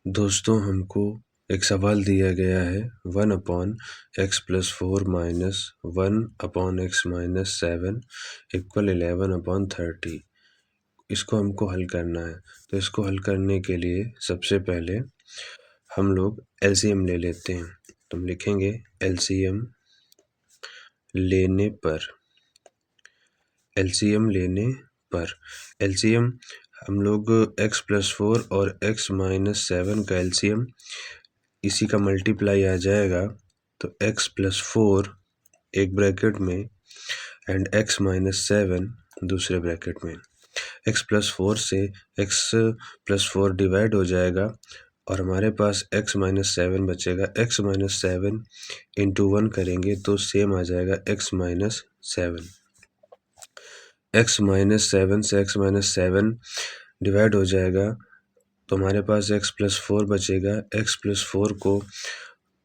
दोस्तों हमको एक सवाल दिया गया है 1/x+4 माइनस 1/x-7 इक्वल 11/30। इसको हमको हल करना है। तो इसको हल करने के लिए सबसे पहले हम लोग एलसीएम ले लेते हैं। तो हम लिखेंगे एलसीएम लेने पर एलसीएम हम लोग x+4 और x-7 का एलसीएम इसी का मल्टीप्लाई आ जाएगा। तो x+4 एक ब्रैकेट में एंड x-7 दूसरे ब्रैकेट में। x+4 से x+4 डिवाइड हो जाएगा और हमारे पास x-7 बचेगा। x-7 इंटू 1 करेंगे तो सेम आ जाएगा x-7। x-7 से x-7 डिवाइड हो जाएगा तो हमारे पास x+4 बचेगा। x+4 को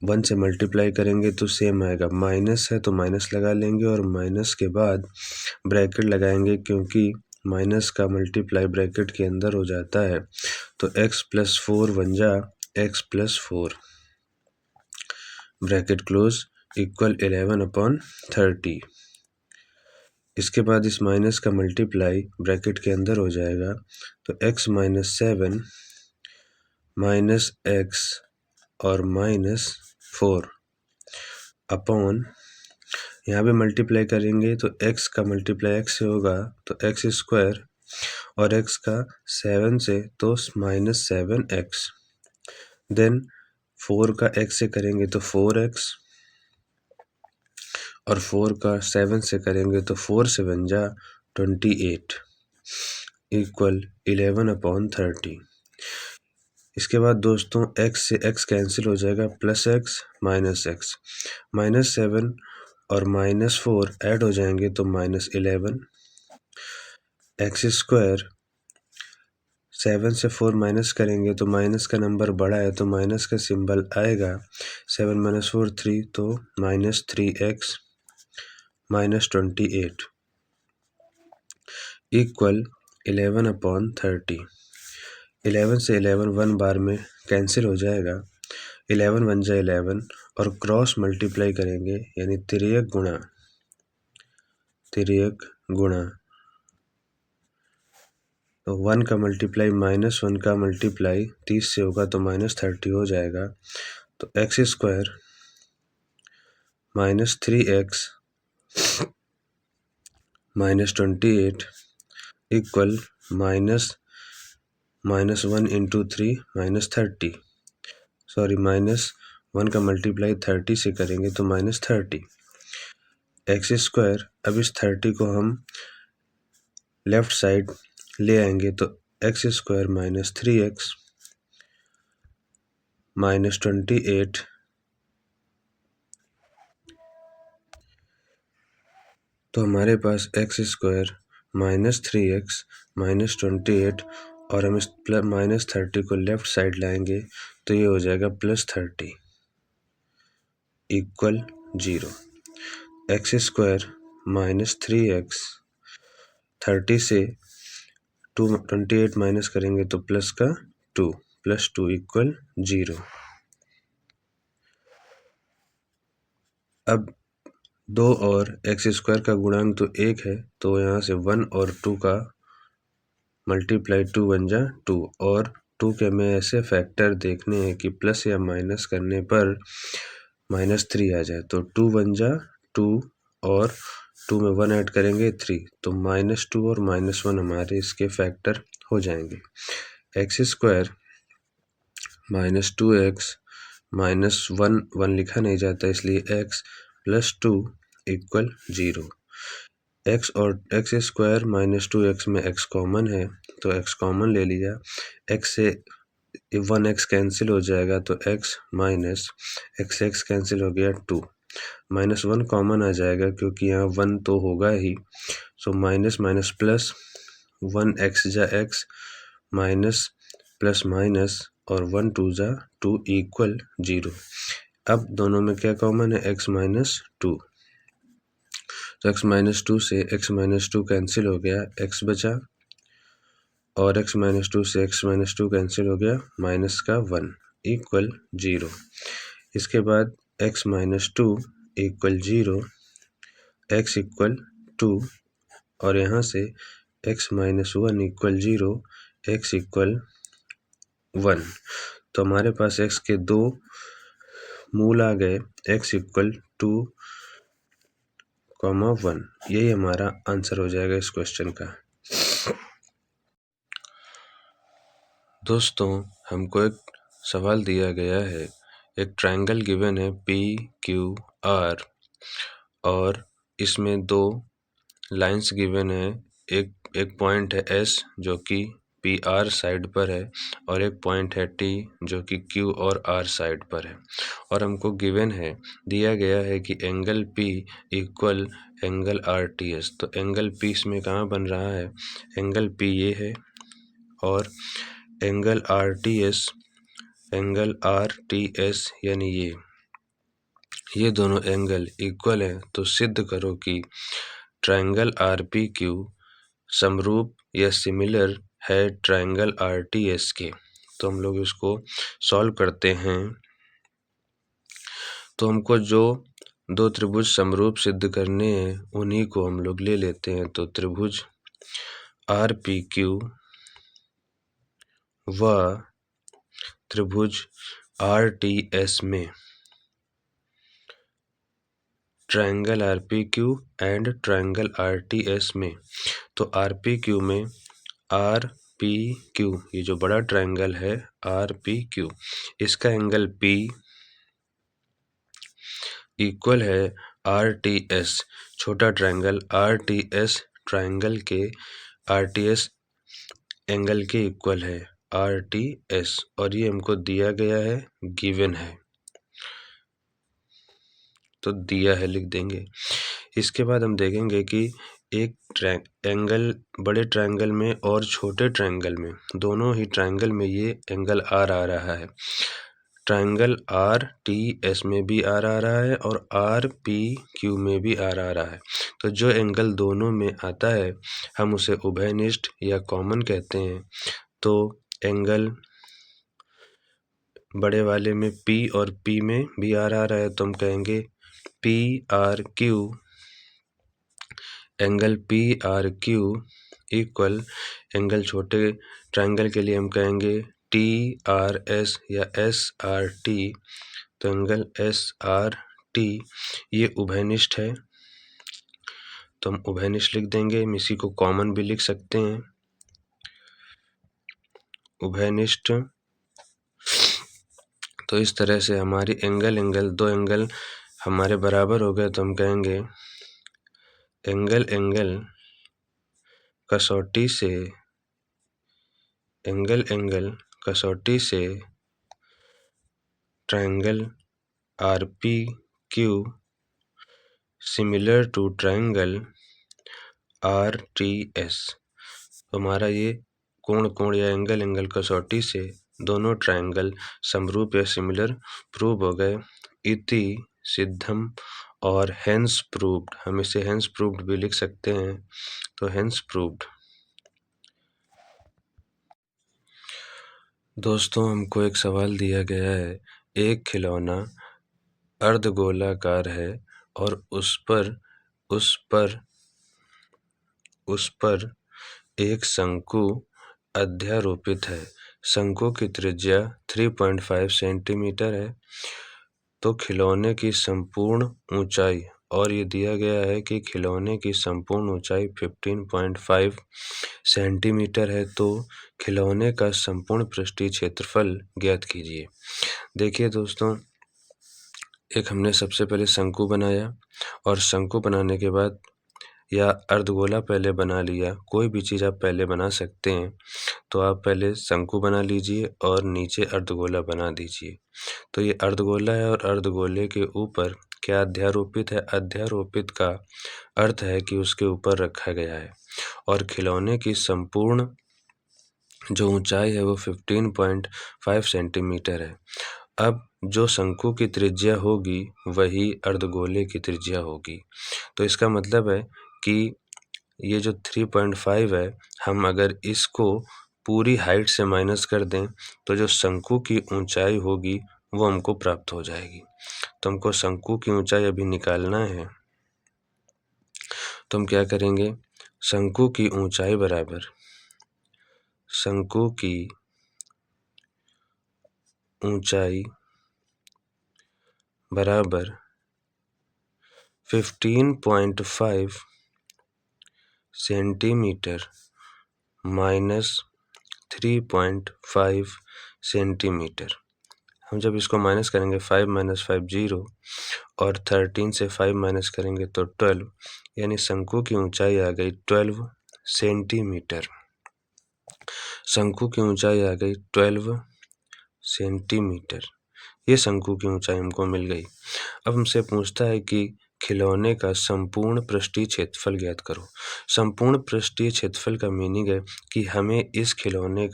1 से मल्टीप्लाई करेंगे तो सेम आएगा। माइनस है तो माइनस लगा लेंगे और माइनस के बाद ब्रैकेट लगाएंगे क्योंकि माइनस का मल्टीप्लाई ब्रैकेट के अंदर हो जाता है। तो x+4 बन जा x+4 ब्रैकेट क्लोज इक्वल 11/30। इसके बाद इस माइनस का मल्टीप्लाई ब्रैकेट के अंदर हो जाएगा। तो x-7 माइनस x और -4 अपॉन यहाँ पे मल्टीप्लाई करेंगे तो x का मल्टीप्लाई x से होगा तो x² और x का 7 से तो -7x। देन 4 का x से करेंगे तो 4x और 4 का 7 से करेंगे तो 4 से बन जा 28 इक्वल 11/30। इसके बाद दोस्तों x से x कैंसिल हो जाएगा प्लस x माइनस x। -7 और -4 ऐड हो जाएंगे तो -11। x², 7 से 4 माइनस करेंगे तो माइनस का नंबर बड़ा है तो माइनस का सिंबल आएगा। 7 - 4 3 तो -3x -28 इक्वल 11/30। 11 से 11 1 बार में कैंसिल हो जाएगा। 11 बन जाए 11 और क्रॉस मल्टीप्लाई करेंगे यानी तिर्यक गुणा तो 1 का मल्टीप्लाई -1 का मल्टीप्लाई 30 से होगा तो -30 हो जाएगा। तो x² -3x -28 equal -1 into 3 -30। Sorry -1 का मल्टीप्लाई 30 से करेंगे तो -30। x², अब इस 30 को हम लेफ्ट साइड ले आएंगे तो x² -3x -28 तो हमारे पास x² -3x -28 और हम इस -30 को लेफ्ट साइड लाएंगे तो ये हो जाएगा +30 इक्वल 0। x² -3x 30 से 28 माइनस करेंगे तो प्लस का 2 +2 इक्वल 0। अब 2 और x² का गुणांक तो 1 है तो यहाँ से 1 और 2 का मल्टीप्लाई 2 बन जा 2 और 2 के हमें ऐसे फैक्टर देखने हैं कि प्लस या माइनस करने पर -3 आ जाए। तो 2 बन जा 2 और 2 में 1 ऐड करेंगे 3 तो -2 और -1 हमारे इसके फैक्टर हो जाएंगे। x² -2x -1 लिखा नहीं जाता इसलिए x +2 इक्वल 0। x और x² -2x में x कॉमन है तो x कॉमन ले लिया। x से 1x कैंसिल हो जाएगा तो x माइनस x कैंसिल हो गया 2। -1 कॉमन आ जाएगा क्योंकि यहाँ 1 तो होगा ही। So minus minus plus 1x जा x माइनस प्लस माइनस और 1 2 जा 2 इक्वल 0। अब दोनों में क्या कॉमन है x -2 तो x -2 से x -2 कैंसिल हो गया। x बचा और x-2 से x-2 कैंसिल हो गया, माइनस का 1 इक्वल 0। इसके बाद x-2 इक्वल 0, x इक्वल 2 और यहाँ से x-1 इक्वल 0, x इक्वल 1। तो हमारे पास x के दो मूल आ गए, x इक्वल 2, 1। यही हमारा आंसर हो जाएगा इस क्वेश्चन का। दोस्तों, हमको एक सवाल दिया गया है, एक ट्रायंगल गिवन है PQR और इसमें दो लाइंस गिवन है। एक पॉइंट है S जो कि PR साइड पर है और एक पॉइंट है T जो कि Q और R साइड पर है। और हमको गिवन है, दिया गया है कि angle P equal angle RTS। तो एंगल P इसमें कहाँ बन रहा है, एंगल P ये है और एंगल RTS यानी ये दोनों एंगल इक्वल है। तो सिद्ध करो कि ट्रायंगल RPQ समरूप या सिमिलर है ट्रायंगल RTS के। तो हम लोग इसको सॉल्व करते हैं। तो हमको जो दो त्रिभुज समरूप सिद्ध करने हैं उन्हीं को हम लोग ले लेते हैं। तो त्रिभुज RPQ व त्रिभुज RTS में, triangle RPQ and triangle RTS में। तो RPQ में RPQ, ये जो बड़ा ट्रायंगल है RPQ, इसका एंगल P इक्वल है RTS, छोटा ट्रायंगल RTS ट्रायंगल के RTS एंगल के इक्वल है RTS। और ये हमको दिया गया है, गिवन है, तो दिया है लिख देंगे। इसके बाद हम देखेंगे कि एक एंगल बड़े ट्रायंगल में और छोटे ट्रायंगल में, दोनों ही ट्रायंगल में ये एंगल R आ रहा है। ट्रायंगल RTS में भी R आ रहा है और RPQ में भी R आ रहा है। तो जो एंगल दोनों में आता है हम उसे उभयनिष्ठ या कॉमन कहते हैं। तो एंगल बड़े वाले में P और P में भी R आ रहा है, तो हम कहेंगे PRQ, angle PRQ equal angle छोटे ट्रायंगल के लिए हम कहेंगे TRS या SRT। तो एंगल SRT ये उभयनिष्ठ है, तो हम उभयनिष्ठ लिख देंगे। हम इसी को कॉमन भी लिख सकते हैं, उभयनिष्ठ। तो इस तरह से हमारी दो एंगल हमारे बराबर हो गए, तो हम कहेंगे एंगल कसौटी से triangle RPQ similar to triangle RTS। हमारा ये कोण या एंगल कसौटी से दोनों ट्रायंगल समरूप या सिमिलर प्रूव हो गए। इति सिद्धम और हेंस प्रूव्ड, हम इसे हेंस प्रूव्ड भी लिख सकते हैं। तो हेंस प्रूव्ड। दोस्तों, हमको एक सवाल दिया गया है, एक खिलौना अर्धगोलाकार है और उस पर एक शंकु अध्यारोपित है। शंकु की त्रिज्या 3.5 सेंटीमीटर है। तो खिलौने की संपूर्ण ऊंचाई, और ये दिया गया है कि खिलौने की संपूर्ण ऊंचाई 15.5 सेंटीमीटर है। तो खिलौने का संपूर्ण पृष्ठीय क्षेत्रफल ज्ञात कीजिए। देखिए दोस्तों, एक हमने सबसे पहले शंकु बनाया और शंकु बनाने के बाद या अर्धगोला पहले बना लिया, कोई भी चीज़ आप पहले बना सकते हैं। तो आप पहले शंकु बना लीजिए और नीचे अर्धगोला बना दीजिए। तो ये अर्धगोला है और अर्धगोले के ऊपर क्या अध्यारोपित है, अध्यारोपित का अर्थ है कि उसके ऊपर रखा गया है। और खिलौने की संपूर्ण जो ऊंचाई है वो 15.5 सेंटीमीटर है। अब जो शंकु की त्रिज्या होगी वही अर्धगोले की त्रिज्या होगी। तो इसका मतलब है कि ये जो 3.5 है, हम अगर इसको पूरी हाइट से माइनस कर दें तो जो शंकु की ऊंचाई होगी वो हमको प्राप्त हो जाएगी। तो हमको शंकु की ऊंचाई अभी निकालना है, तो हम क्या करेंगे, शंकु की ऊंचाई बराबर शंकु की ऊंचाई बराबर 15.5 सेंटीमीटर माइनस 3.5 सेंटीमीटर। हम जब इसको माइनस करेंगे 5 - 5 0 और 13 से 5 माइनस करेंगे तो 12, यानी शंकु की ऊंचाई आ गई 12 सेंटीमीटर। शंकु की ऊंचाई आ गई 12 सेंटीमीटर। ये शंकु की ऊंचाई हमको मिल गई। अब हमसे पूछता है कि खिलौने का संपूर्ण पृष्ठीय क्षेत्रफल ज्ञात करो। संपूर्ण पृष्ठीय क्षेत्रफल का मीनिंग है कि हमें इस खिलौने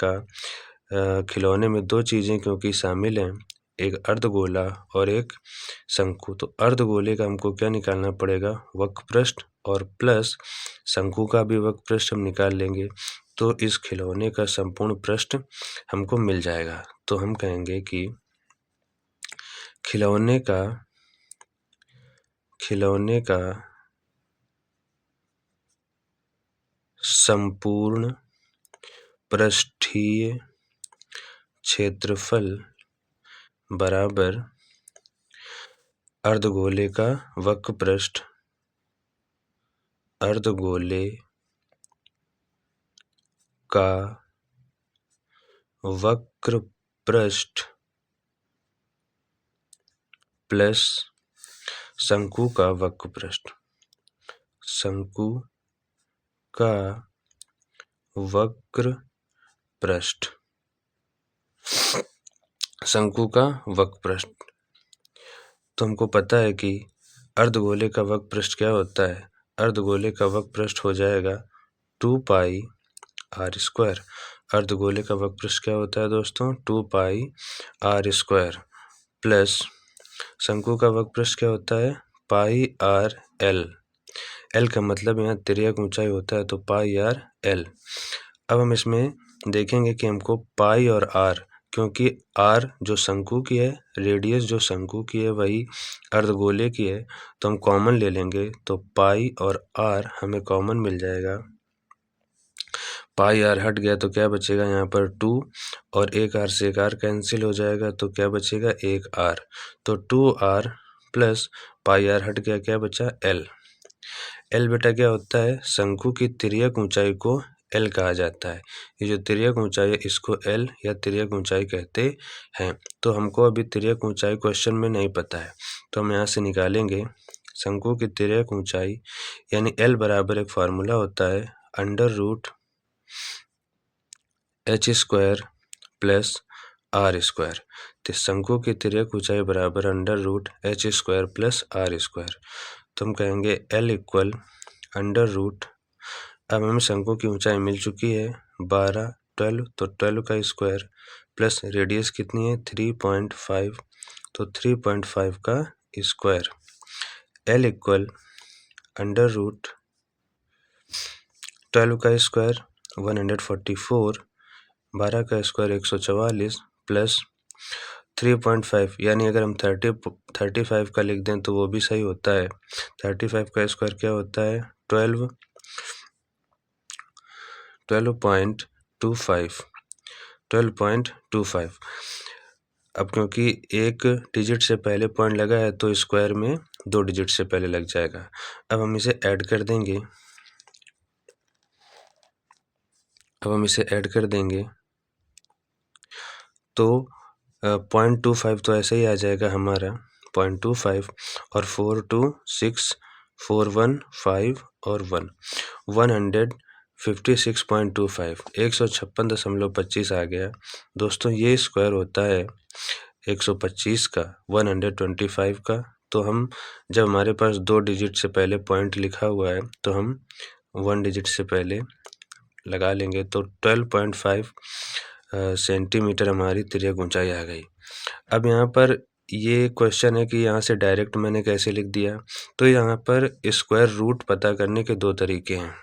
में दो चीज़ें क्योंकि शामिल हैं, एक अर्धगोला और एक शंकु। तो अर्धगोले का हमको क्या निकालना पड़ेगा, वक्रपृष्ठ, और प्लस शंकु का भी वक्रपृष्ठ हम निकाल लेंगे तो इस खिलौने का संपूर्ण पृष्ठ हमको मिल जाएगा। तो हम कहेंगे कि खिलौने का संपूर्ण पृष्ठीय क्षेत्रफल बराबर अर्धगोले का वक्रपृष्ठ प्लस शंकु का वक्रपृष्ठ। शंकु का वक्रपृष्ठ तो हमको पता है कि अर्धगोले का वक्रपृष्ठ क्या होता है। अर्धगोले का वक्रपृष्ठ हो जाएगा 2πr²। अर्धगोले का वक्रपृष्ठ क्या होता है दोस्तों, 2πr² प्लस शंकु का वक्रपृष्ठ क्या होता है, πrl। एल का मतलब यहाँ तिर्यक ऊंचाई होता है तो πrl। अब हम इसमें देखेंगे कि हमको पाई और आर, क्योंकि आर जो शंकु की है, रेडियस जो शंकु की है वही अर्धगोले की है, तो हम कॉमन ले लेंगे तो पाई और आर हमें कॉमन मिल जाएगा। पाई आर हट गया तो क्या बचेगा यहाँ पर 2, और एक आर से एक आर कैंसिल हो जाएगा तो क्या बचेगा, एक आर। तो 2r प्लस पाई आर हट गया, क्या बचा, एल। एल बेटा क्या होता है, शंकु की तिर्यक ऊंचाई को एल कहा जाता है। ये जो तिर्यक ऊंचाई है इसको एल या तिर्यक ऊंचाई कहते हैं। तो हमको अभी तिर्यक ऊंचाई क्वेश्चन में नहीं पता है, तो हम यहाँ से निकालेंगे शंकु की तिर्यक ऊंचाई, यानी एल बराबर एक फार्मूला होता है √h² प्लस r²। तो शंकु की तिर्यक ऊंचाई बराबर √h² प्लस r²। तो हम कहेंगे L इक्वल √, अब हमें शंकु की ऊंचाई मिल चुकी है 12, 12, तो 12 का स्क्वायर प्लस रेडियस कितनी है 3.5, तो 3.5 का स्क्वायर। L इक्वल √12 का स्क्वायर 144, 12 का स्क्वायर 144 प्लस 3.5, यानी अगर हम 35 का लिख दें तो वो भी सही होता है। 35 का स्क्वायर क्या होता है, 12.25। अब क्योंकि एक डिजिट से पहले पॉइंट लगा है तो स्क्वायर में 2 डिजिट से पहले लग जाएगा। अब हम इसे ऐड कर देंगे, तो 0.25 तो ऐसे ही आ जाएगा हमारा 0.25, और 4 2 6 4 1 5 और 1 156.25, 156.25 आ गया दोस्तों। ये स्क्वायर होता है 125 का, 125 का। तो हम जब हमारे पास 2 डिजिट से पहले पॉइंट लिखा हुआ है तो हम 1 डिजिट से पहले लगा लेंगे, तो 12.5 सेंटीमीटर हमारी तिर्यक ऊंचाई आ गई। अब यहाँ पर ये क्वेश्चन है कि यहाँ से डायरेक्ट मैंने कैसे लिख दिया, तो यहाँ पर स्क्वायर रूट पता करने के 2 तरीके हैं।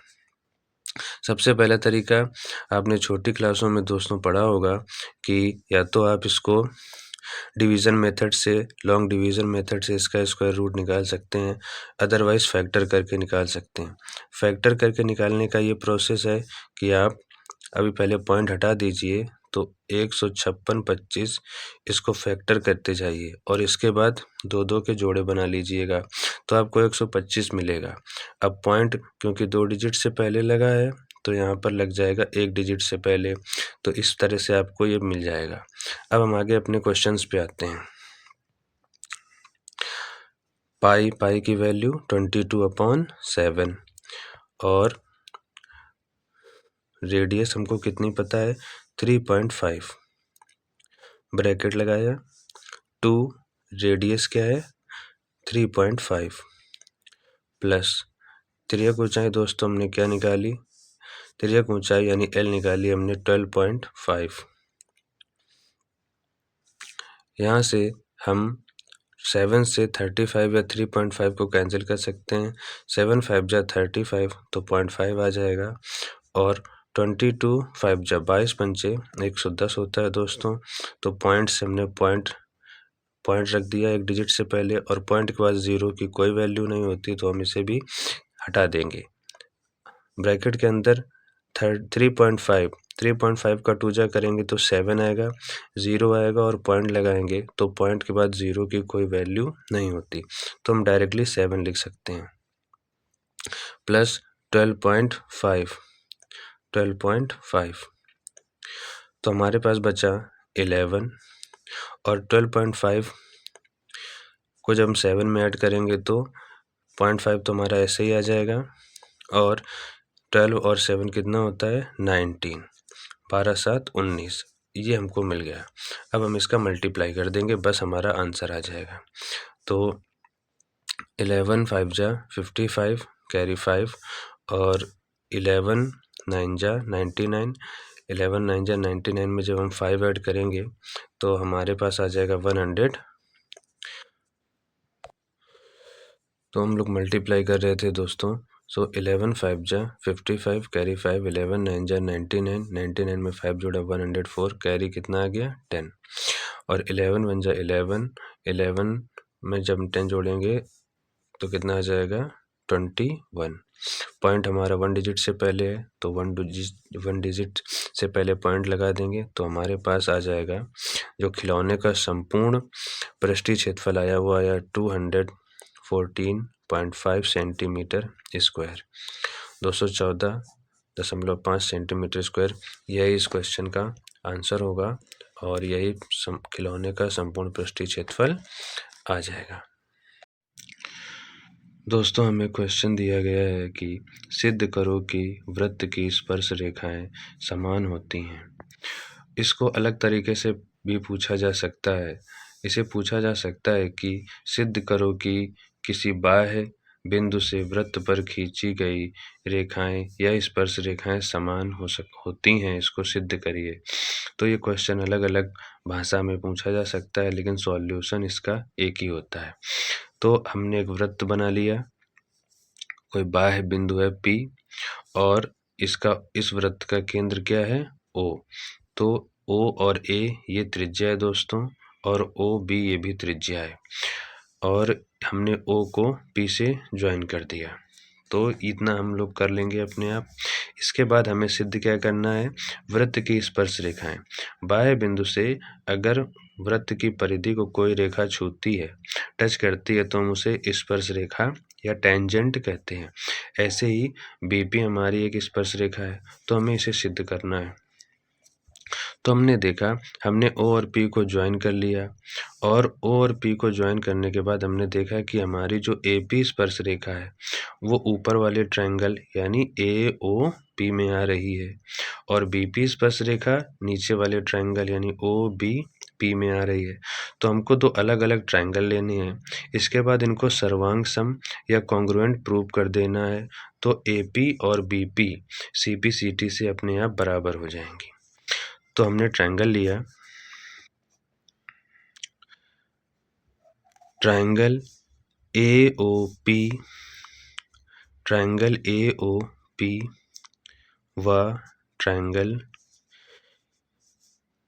सबसे पहला तरीका आपने छोटी क्लासों में दोस्तों पढ़ा होगा कि या तो आप इसको डिवीज़न मेथड से, लॉन्ग डिवीज़न मेथड से इसका स्क्वायर रूट निकाल सकते हैं, अदरवाइज़ फैक्टर करके निकाल सकते हैं। फैक्टर करके निकालने का ये प्रोसेस है कि आप अभी पहले पॉइंट हटा दीजिए, तो 156.25 इसको फैक्टर करते जाइए और इसके बाद 2-2 के जोड़े बना लीजिएगा, तो आपको 125 मिलेगा। अब पॉइंट क्योंकि 2 डिजिट से पहले लगा है, तो यहाँ पर लग जाएगा 1 डिजिट से पहले, तो इस तरह से आपको ये मिल जाएगा। अब हम आगे अपने क्वेश्चंस पे आते हैं। पाई की वैल्यू 22/7 और रेडियस हमको कितनी पता है 3.5। ब्रैकेट लगाया, 2 रेडियस क्या है 3.5 प्लस तिर्यक ऊंचाई दोस्तों हमने क्या निकाली, तिर्यक ऊंचाई यानी L निकाली हमने 12.5। यहाँ से हम 7 से 35 या 3.5 को कैंसिल कर सकते हैं। 7 5 जा 35 तो 0.5 आ जाएगा और 22 5 जा 22 पंचे 110 होता है दोस्तों। तो पॉइंट से हमने पॉइंट रख दिया एक डिजिट से पहले और पॉइंट के बाद 0 की कोई वैल्यू नहीं होती, तो हम इसे भी हटा देंगे। ब्रैकेट के अंदर 3.5 का 2 जा करेंगे तो 7 आएगा, 0 आएगा और पॉइंट लगाएंगे तो पॉइंट के बाद 0 की कोई वैल्यू नहीं होती, तो हम डायरेक्टली 7 लिख सकते हैं प्लस 12.5 तो हमारे पास बचा 11 और 12.5 को जब हम 7 में ऐड करेंगे तो 0.5 तो हमारा ऐसे ही आ जाएगा और 12 और 7 कितना होता है 19, 12 7 19, ये हमको मिल गया। अब हम इसका मल्टीप्लाई कर देंगे, बस हमारा आंसर आ जाएगा। तो 11 5 जा 55 कैरी 5 और 11 9 जा 99, 11 9 जा 99 में जब हम 5 ऐड करेंगे तो हमारे पास आ जाएगा 100। तो हम लोग मल्टीप्लाई कर रहे थे दोस्तों, सो 11 5 जा 55 कैरी 5, 11 9 जा 99, 99 में 5 जोड़ा 104, कैरी कितना आ गया 10 और 11 1 जा 11, 11 में जब 10 जोड़ेंगे तो कितना आ जाएगा 21। पॉइंट हमारा 1 डिजिट से पहले है तो 1 डिजिट से पहले पॉइंट लगा देंगे तो हमारे पास आ जाएगा जो खिलौने का संपूर्ण पृष्ठीय क्षेत्रफल आया वो आया 214.5 सेंटीमीटर स्क्वायर, 214.5 सेंटीमीटर स्क्वायर। यही इस क्वेश्चन का आंसर होगा और यही खिलौने का संपूर्ण पृष्ठीय क्षेत्रफल आ जाएगा। दोस्तों हमें क्वेश्चन दिया गया है कि सिद्ध करो कि वृत्त की स्पर्श रेखाएं समान होती हैं। इसको अलग तरीके से भी पूछा जा सकता है। इसे पूछा जा सकता है कि सिद्ध करो कि किसी बाह्य बिंदु से वृत्त पर खींची गई रेखाएं या स्पर्श रेखाएं समान होती हैं, इसको सिद्ध करिए। तो ये क्वेश्चन अलग अलग भाषा में पूछा जा सकता है, लेकिन सॉल्यूशन इसका एक ही होता है। तो हमने एक वृत्त बना लिया, कोई बाह्य बिंदु है P और इस वृत्त का केंद्र क्या है O। तो O और A ये त्रिज्या है दोस्तों और OB ये भी त्रिज्या है और हमने O को P से ज्वाइन कर दिया, तो इतना हम लोग कर लेंगे अपने आप। इसके बाद हमें सिद्ध क्या करना है, वृत्त की स्पर्श रेखाएं। बाह्य बिंदु से अगर वृत्त की परिधि को कोई रेखा छूती है, टच करती है, तो हम उसे स्पर्श रेखा या टेंजेंट कहते हैं। ऐसे ही BP हमारी एक स्पर्श रेखा है, तो हमें इसे सिद्ध करना है। तो हमने देखा, हमने O और P को ज्वाइन कर लिया और O और P को ज्वाइन करने के बाद हमने देखा कि हमारी जो AP स्पर्श रेखा है वो ऊपर वाले ट्रायंगल यानी AOP में आ रही है और BP स्पर्श रेखा नीचे वाले ट्रायंगल यानी OBP में आ रही है। तो हमको दो अलग अलग ट्रायंगल लेने हैं, इसके बाद इनको सर्वांग सम या कॉन्ग्रुएंट प्रूव कर देना है, तो AP और BP CP CT से अपने आप बराबर हो जाएंगी। तो हमने ट्रायंगल लिया, ट्रायंगल AOP व ट्रायंगल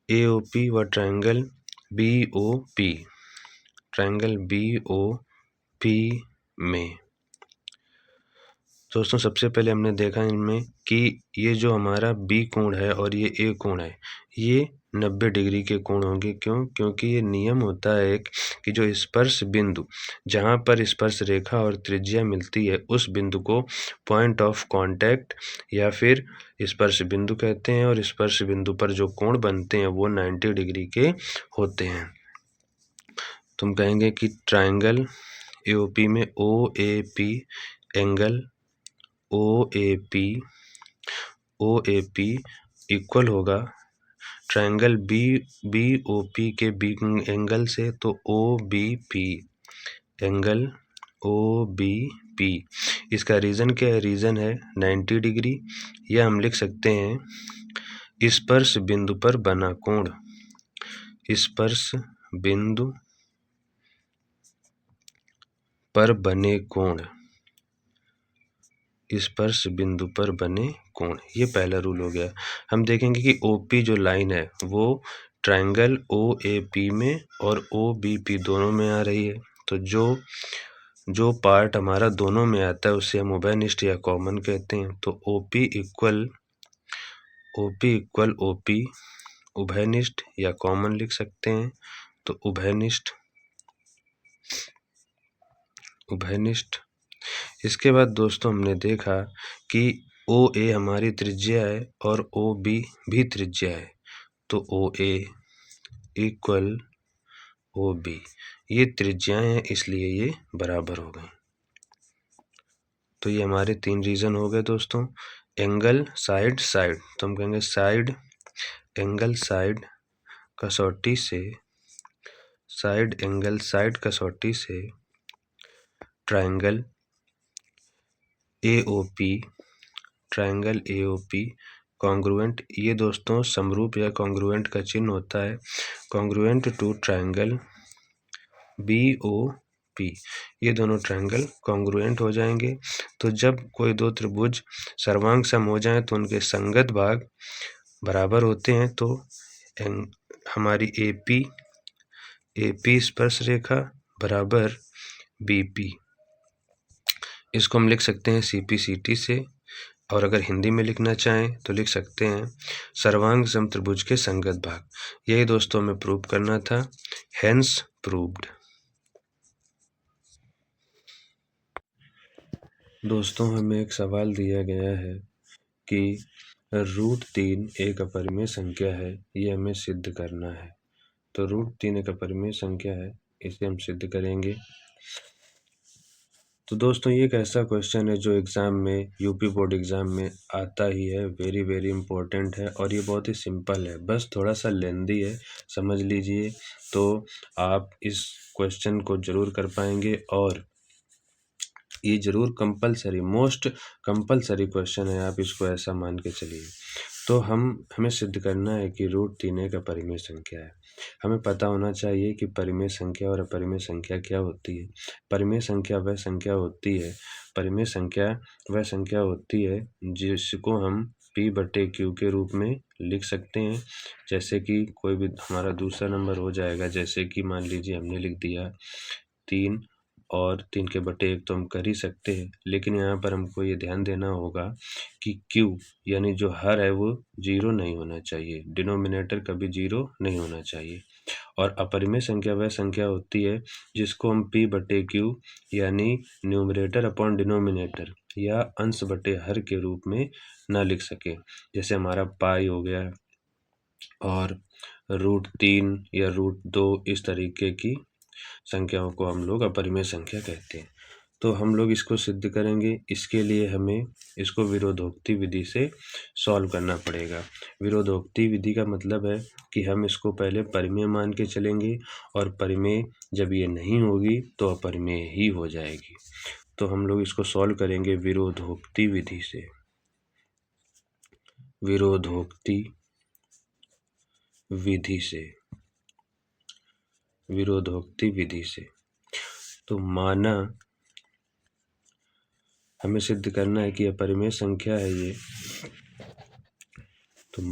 AOP व ट्रायंगल BOP, ट्रायंगल BOP में दोस्तों सबसे पहले हमने देखा इनमें कि ये जो हमारा B कोण है और ये A कोण है, ये 90 डिग्री के कोण होंगे। क्यों? क्योंकि ये नियम होता है एक कि जो स्पर्श बिंदु, जहाँ पर स्पर्श रेखा और त्रिज्या मिलती है, उस बिंदु को पॉइंट ऑफ कांटेक्ट या फिर स्पर्श बिंदु कहते हैं, और स्पर्श बिंदु पर जो कोण बनते हैं वो 90 डिग्री के होते हैं। तुम कहेंगे कि ट्रायंगल AOP में OAP एंगल OAP इक्वल होगा ट्रायंगल BOP के बी एंगल से, तो OBP एंगल OBP। इसका रीज़न क्या है? रीज़न है 90 डिग्री, या हम लिख सकते हैं स्पर्श बिंदु पर बना कोण। स्पर्श बिंदु पर बने कोण, स्पर्श बिंदु पर बने कोण, ये पहला रूल हो गया। हम देखेंगे कि OP जो लाइन है वो ट्रायंगल OAP में और OBP दोनों में आ रही है। तो जो पार्ट हमारा दोनों में आता है उसे हम उभयनिष्ठ या कॉमन कहते हैं। तो OP इक्वल OP उभयनिष्ठ या कॉमन लिख सकते हैं। तो उभयनिष्ठ। इसके बाद दोस्तों हमने देखा कि OA हमारी त्रिज्या है और OB भी त्रिज्या है, तो OA इक्वल OB, ये त्रिज्याएं हैं इसलिए ये बराबर हो गए। तो ये हमारे 3 रीज़न हो गए दोस्तों। एंगल साइड, तो हम कहेंगे साइड एंगल साइड कसौटी से, ट्रायंगल AOP कॉन्ग्रुएंट, ये दोस्तों समरूप या कॉन्ग्रुएंट का चिन्ह होता है, कॉन्ग्रुएंट टू ट्रायंगल BOP, ये दोनों ट्रायंगल कॉन्ग्रुएंट हो जाएंगे। तो जब कोई दो त्रिभुज सर्वांग सम हो जाएं तो उनके संगत भाग बराबर होते हैं। तो हमारी AP स्पर्श रेखा बराबर BP, इसको हम लिख सकते हैं CP/CT से, और अगर हिंदी में लिखना चाहें तो लिख सकते हैं सर्वांग सम त्रिभुज के संगत भाग। यही दोस्तों हमें प्रूव करना था, हेंस प्रूव्ड। दोस्तों हमें एक सवाल दिया गया है कि √3 एक अपरिमेय संख्या है, ये हमें सिद्ध करना है। तो √3 एक अपरिमेय संख्या है, इसे हम सिद्ध करेंगे। तो दोस्तों ये एक ऐसा क्वेश्चन है जो एग्ज़ाम में, यूपी बोर्ड एग्ज़ाम में आता ही है, वेरी इम्पोर्टेंट है, और ये बहुत ही सिंपल है, बस थोड़ा सा लेंदी है, समझ लीजिए। तो आप इस क्वेश्चन को ज़रूर कर पाएंगे, और ये ज़रूर कंपलसरी, मोस्ट कंपलसरी क्वेश्चन है, आप इसको ऐसा मान के चलिए। तो हमें सिद्ध करना है कि √3 एक अपरिमेय संख्या है। हमें पता होना चाहिए कि परिमेय संख्या और अपरिमेय संख्या क्या होती है। परिमेय संख्या वह संख्या होती है, परिमेय संख्या वह संख्या होती है जिसको हम P/Q के रूप में लिख सकते हैं। जैसे कि कोई भी हमारा दूसरा नंबर हो जाएगा, जैसे कि मान लीजिए हमने लिख दिया 3, और 3 के बटे 1 तो हम कर ही सकते हैं, लेकिन यहाँ पर हमको ये ध्यान देना होगा कि Q यानी जो हर है वो 0 नहीं होना चाहिए, डिनोमिनेटर कभी 0 नहीं होना चाहिए। और अपरिमेय संख्या वह संख्या होती है जिसको हम P/Q यानी न्यूमरेटर अपॉन डिनोमिनेटर या अंश बटे हर के रूप में ना लिख सके। जैसे हमारा पाई हो गया, और √3 या √2, इस तरीके की संख्याओं को हम लोग अपरिमेय संख्या कहते हैं। तो हम लोग इसको सिद्ध करेंगे, इसके लिए हमें इसको विरोधोक्ति विधि से सॉल्व करना पड़ेगा। विरोधोक्ति विधि का मतलब है कि हम इसको पहले परिमेय मान के चलेंगे, और परिमेय जब ये नहीं होगी तो अपरिमेय ही हो जाएगी। तो हम लोग इसको सॉल्व करेंगे विरोधोक्ति विधि से, विरोधोक्ति विधि से। तो माना हमें सिद्ध करना है कि अपरिमेय संख्या है ये, तो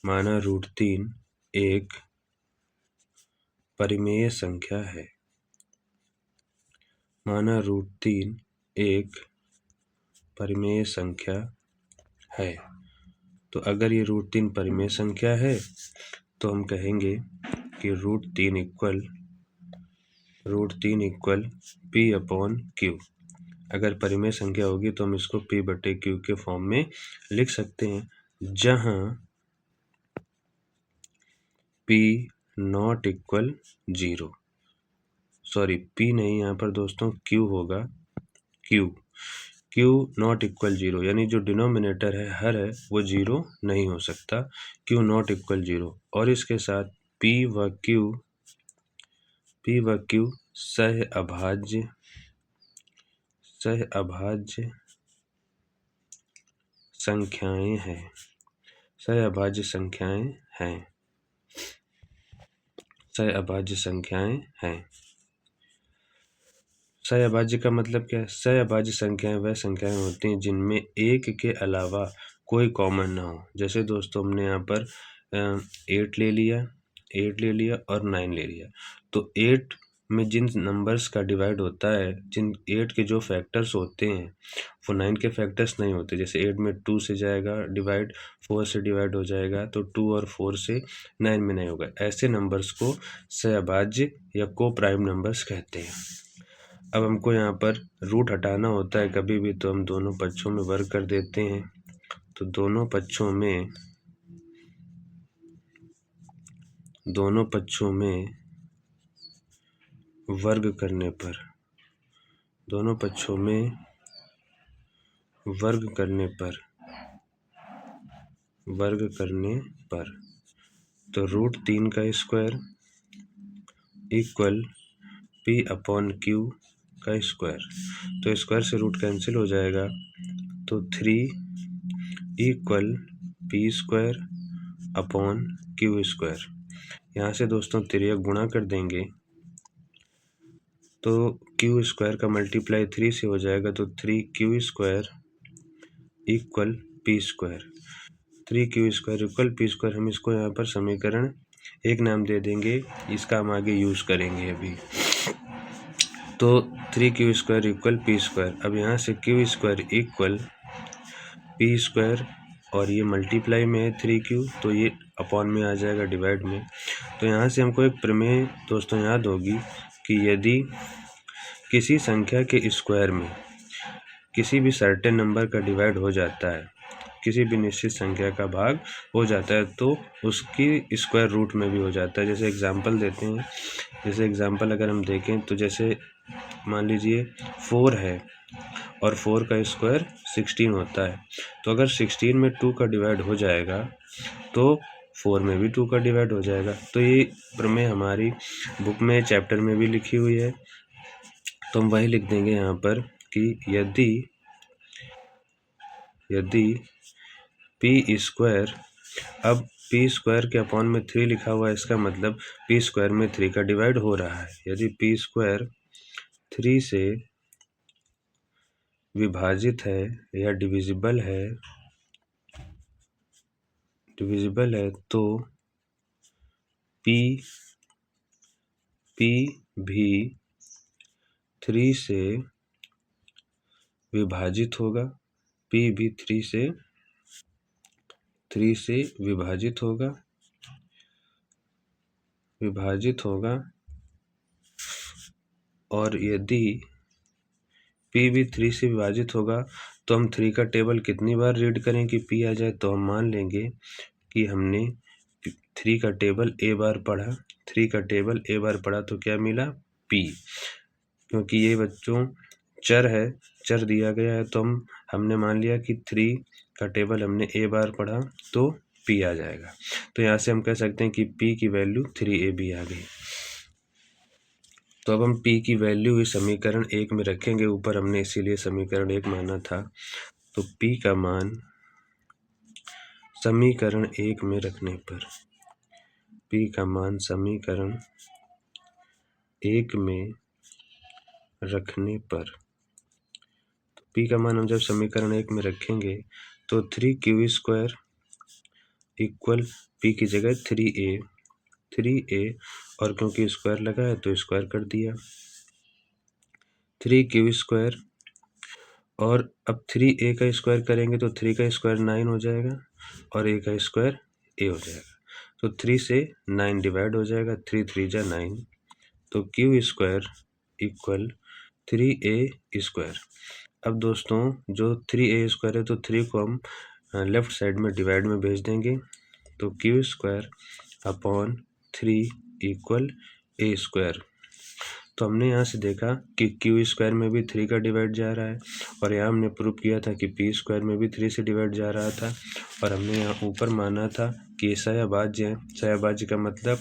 माना √3 एक परिमेय संख्या है। माना √3 एक परिमेय संख्या है। तो अगर ये √3 परिमेय संख्या है तो हम कहेंगे कि √3 इक्वल P/Q। अगर परिमेय संख्या होगी तो हम इसको P/Q के फॉर्म में लिख सकते हैं, जहां P not equal 0। Sorry, P नहीं, यहाँ पर दोस्तों Q होगा। Q नॉट इक्वल 0, यानी जो डिनोमिनेटर है हर है वो 0 नहीं हो सकता। Q नॉट इक्वल 0 और इसके साथ P व Q सह अभाज्य संख्याएं हैं। सह अभाज्य का मतलब क्या है? सह अभाज्य संख्याएं वह संख्याएं होती हैं जिनमें एक के अलावा कोई कॉमन ना हो। जैसे दोस्तों हमने यहाँ पर 8 ले लिया और 9 ले लिया। तो 8 में जिन नंबर्स का डिवाइड होता है, जिन 8 के जो फैक्टर्स होते हैं वो 9 के फैक्टर्स नहीं होते। जैसे 8 में 2 से जाएगा डिवाइड, 4 से डिवाइड हो जाएगा, तो 2 और 4 से 9 में नहीं होगा। ऐसे नंबर्स को सहअभाज्य या को प्राइम नंबर्स कहते हैं। अब हमको यहाँ पर रूट हटाना होता है कभी भी, तो हम दोनों पक्षों में वर्ग कर देते हैं। तो दोनों पक्षों में वर्ग करने पर तो √3 का स्क्वायर इक्वल P/Q का स्क्वायर। तो स्क्वायर से रूट कैंसिल हो जाएगा, तो 3 इक्वल P²/Q²। यहाँ से दोस्तों तिर्यक गुणा कर देंगे तो Q² का मल्टीप्लाई 3 से हो जाएगा, तो 3Q² equal P²। 3Q² equal P²। हम इसको यहाँ पर समीकरण 1 नाम दे देंगे, इसका हम आगे यूज करेंगे अभी। तो 3Q² इक्वल P²। अब यहाँ से Q² इक्वल P² और ये मल्टीप्लाई में है 3Q, तो ये अपॉन में आ जाएगा डिवाइड में। तो यहाँ से हमको एक प्रमेय दोस्तों याद होगी कि यदि किसी संख्या के स्क्वायर में किसी भी सर्टेन नंबर का डिवाइड हो जाता है, किसी भी निश्चित संख्या का भाग हो जाता है, तो उसकी स्क्वायर रूट में भी हो जाता है। जैसे एग्जांपल देते हैं, जैसे एग्जांपल अगर हम देखें तो जैसे मान लीजिए 4 है और 4 का स्क्वायर 16 होता है। तो अगर 16 में 2 का डिवाइड हो जाएगा तो 4 में भी 2 का डिवाइड हो जाएगा। तो ये प्रमेय हमारी बुक में चैप्टर में भी लिखी हुई है, तो हम वही लिख देंगे यहाँ पर कि यदि P², अब P² के अपॉन में 3 लिखा हुआ है, इसका मतलब P² में 3 का डिवाइड हो रहा है। यदि P² 3 से विभाजित है या डिविजिबल है तो P भी 3 से विभाजित होगा। P भी 3 से विभाजित होगा। और यदि P भी 3 से विभाजित होगा तो हम 3 का टेबल कितनी बार रीड करें कि P आ जाए। तो हम मान लेंगे कि हमने 3 का टेबल A बार पढ़ा, तो क्या मिला? P। क्योंकि ये बच्चों चर दिया गया है, तो हमने मान लिया कि 3 का टेबल हमने A बार पढ़ा तो P आ जाएगा। तो यहाँ से हम कह सकते हैं कि P की वैल्यू 3AB आ गई। तो अब हम P की वैल्यू इस समीकरण 1 में रखेंगे, ऊपर हमने इसीलिए समीकरण 1 माना था। तो P का मान समीकरण 1 में रखने पर p का मान हम जब समीकरण 1 में रखेंगे तो 3q² इक्वल p की जगह 3a और क्योंकि स्क्वायर लगा है तो स्क्वायर कर दिया 3q² और अब 3a का स्क्वायर करेंगे तो 3 का स्क्वायर 9 हो जाएगा और a का स्क्वायर a हो जाएगा। तो 3 से 9 डिवाइड हो जाएगा, 3 3 जा 9, तो q² इक्वल 3a²। अब दोस्तों जो 3a² है तो 3 को हम लेफ्ट साइड में डिवाइड में भेज देंगे, तो q² अपॉन 3 इक्वल a²। तो हमने यहाँ से देखा कि q² में भी 3 का डिवाइड जा रहा है और यहाँ हमने प्रूव किया था कि p² में भी 3 से डिवाइड जा रहा था और हमने यहाँ ऊपर माना था कि ये सहअभाज्य है। सहअभाज्य का मतलब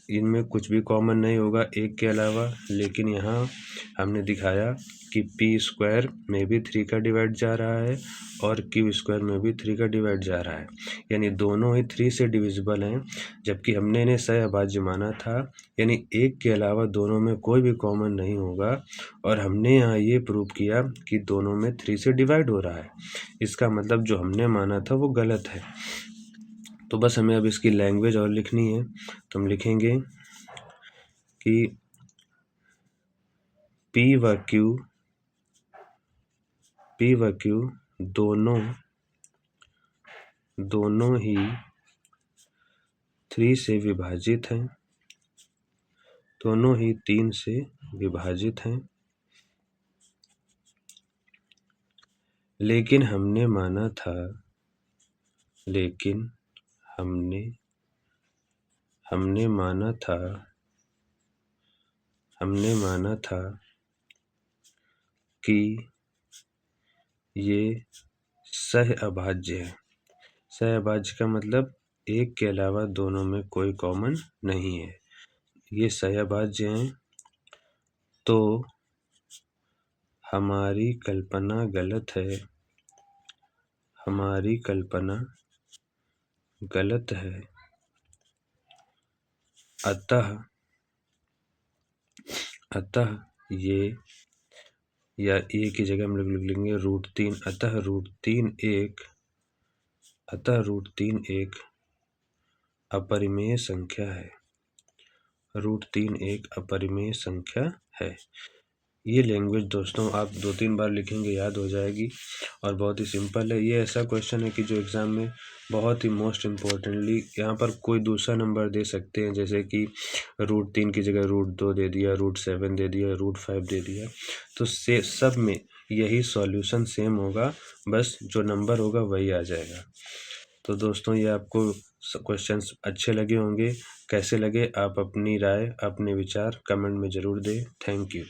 इनमें कुछ भी कॉमन नहीं होगा एक के अलावा, लेकिन यहाँ हमने दिखाया कि p² में भी 3 का डिवाइड जा रहा है और q² में भी 3 का डिवाइड जा रहा है, यानी दोनों ही 3 से डिविजिबल हैं। जबकि हमने इन्हें सहअभाज्य माना था, यानी एक के अलावा दोनों में कोई भी कॉमन नहीं होगा और हमने यहाँ ये प्रूव किया कि दोनों में 3 से डिवाइड हो रहा है। इसका मतलब जो हमने माना था वो गलत है। तो बस हमें अब इसकी लैंग्वेज और लिखनी है, तो हम लिखेंगे कि p व q दोनों ही 3 से विभाजित हैं, दोनों ही 3 से विभाजित हैं, लेकिन हमने माना था कि ये सहअभाज्य है। सहअभाज्य का मतलब एक के अलावा दोनों में कोई कॉमन नहीं है, ये सहअभाज्य हैं। तो हमारी कल्पना गलत है, अतः ये, या ए की जगह हम लोग लिख लेंगे √3, अतः √3 एक अपरिमेय संख्या है, √3 एक अपरिमेय संख्या है। ये लैंग्वेज दोस्तों आप 2-3 बार लिखेंगे याद हो जाएगी और बहुत ही सिंपल है। ये ऐसा क्वेश्चन है कि जो एग्ज़ाम में बहुत ही मोस्ट इम्पोर्टेंटली यहाँ पर कोई दूसरा नंबर दे सकते हैं, जैसे कि √3 की जगह √2 दे दिया, √7 दे दिया, √5 दे दिया, तो से सब में यही सॉल्यूशन सेम होगा, बस जो नंबर होगा वही आ जाएगा। तो दोस्तों ये आपको क्वेश्चंस अच्छे लगे होंगे। कैसे लगे आप अपनी राय, अपने विचार कमेंट में ज़रूर दें। Thank you.